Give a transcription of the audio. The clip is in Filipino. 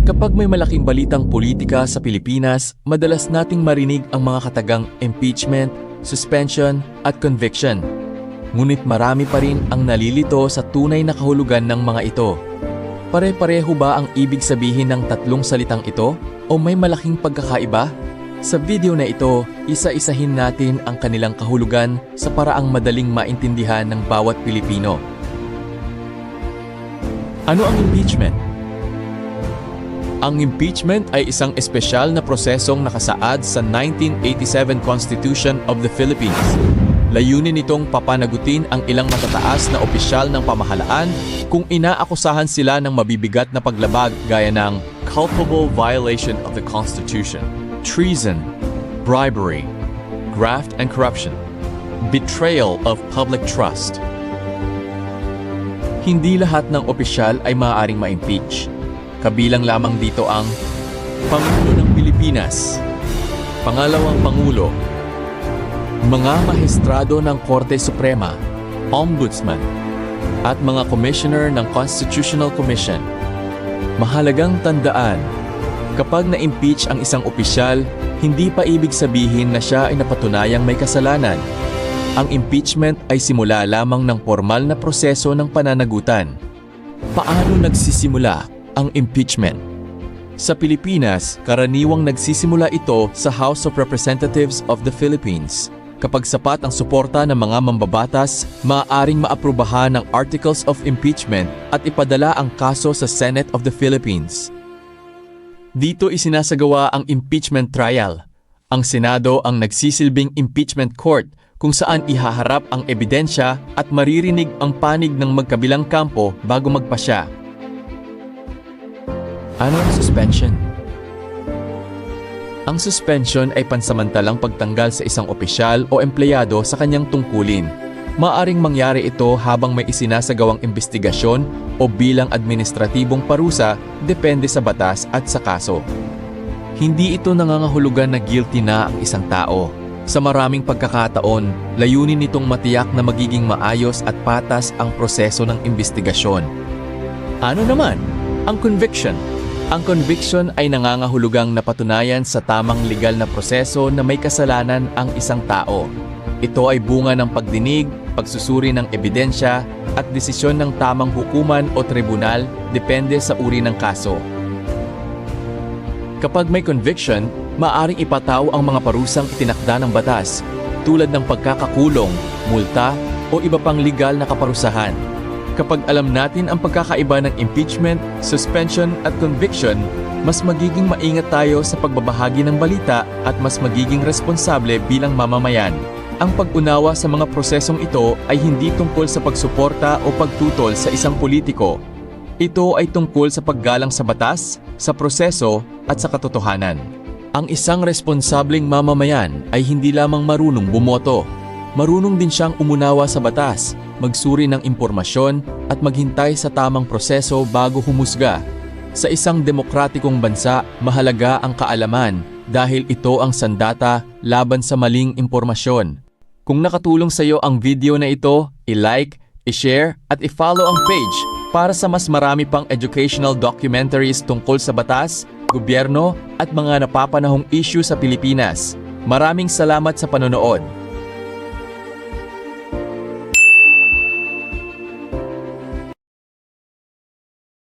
Kapag may malaking balitang politika sa Pilipinas, madalas nating marinig ang mga katagang impeachment, suspension, at conviction. Ngunit marami pa rin ang nalilito sa tunay na kahulugan ng mga ito. Pare-pareho ba ang ibig sabihin ng tatlong salitang ito o may malaking pagkakaiba? Sa video na ito, isa-isahin natin ang kanilang kahulugan sa paraang madaling maintindihan ng bawat Pilipino. Ano ang impeachment? Ang impeachment ay isang espesyal na prosesong nakasaad sa 1987 Constitution of the Philippines. Layunin nitong papanagutin ang ilang matataas na opisyal ng pamahalaan kung inaakusahan sila ng mabibigat na paglabag gaya ng culpable violation of the Constitution, treason, bribery, graft and corruption, betrayal of public trust. Hindi lahat ng opisyal ay maaaring ma-impeach. Kabilang lamang dito ang Pangulo ng Pilipinas, Pangalawang Pangulo, mga Mahistrado ng Korte Suprema, Ombudsman, at mga Commissioner ng Constitutional Commission. Mahalagang tandaan, kapag na-impeach ang isang opisyal, hindi pa ibig sabihin na siya ay napatunayang may kasalanan. Ang impeachment ay simula lamang ng formal na proseso ng pananagutan. Paano nagsisimula ang impeachment? Sa Pilipinas, karaniwang nagsisimula ito sa House of Representatives of the Philippines. Kapag sapat ang suporta ng mga mambabatas, maaaring maaprubahan ang Articles of Impeachment at ipadala ang kaso sa Senate of the Philippines. Dito isinasagawa ang impeachment trial. Ang Senado ang nagsisilbing impeachment court kung saan ihaharap ang ebidensya at maririnig ang panig ng magkabilang kampo bago magpasya. Ano ang suspension? Ang suspension ay pansamantalang pagtanggal sa isang opisyal o empleyado sa kanyang tungkulin. Maaring mangyari ito habang may isinasagawang investigasyon o bilang administratibong parusa depende sa batas at sa kaso. Hindi ito nangangahulugan na guilty na ang isang tao. Sa maraming pagkakataon, layunin nitong matiyak na magiging maayos at patas ang proseso ng investigasyon. Ano naman ang conviction? Ang conviction ay nangangahulugang napatunayan sa tamang legal na proseso na may kasalanan ang isang tao. Ito ay bunga ng pagdinig, pagsusuri ng ebidensya, at desisyon ng tamang hukuman o tribunal depende sa uri ng kaso. Kapag may conviction, maaaring ipataw ang mga parusang itinakda ng batas, tulad ng pagkakakulong, multa, o iba pang legal na kaparusahan. Kapag alam natin ang pagkakaiba ng impeachment, suspension at conviction, mas magiging maingat tayo sa pagbabahagi ng balita at mas magiging responsable bilang mamamayan. Ang pag-unawa sa mga prosesong ito ay hindi tungkol sa pagsuporta o pagtutol sa isang politiko. Ito ay tungkol sa paggalang sa batas, sa proseso at sa katotohanan. Ang isang responsableng mamamayan ay hindi lamang marunong bumoto. Marunong din siyang umunawa sa batas, magsuri ng impormasyon at maghintay sa tamang proseso bago humusga. Sa isang demokratikong bansa, mahalaga ang kaalaman dahil ito ang sandata laban sa maling impormasyon. Kung nakatulong sa iyo ang video na ito, i-like, i-share at i-follow ang page para sa mas marami pang educational documentaries tungkol sa batas, gobyerno at mga napapanahong issue sa Pilipinas. Maraming salamat sa panonood.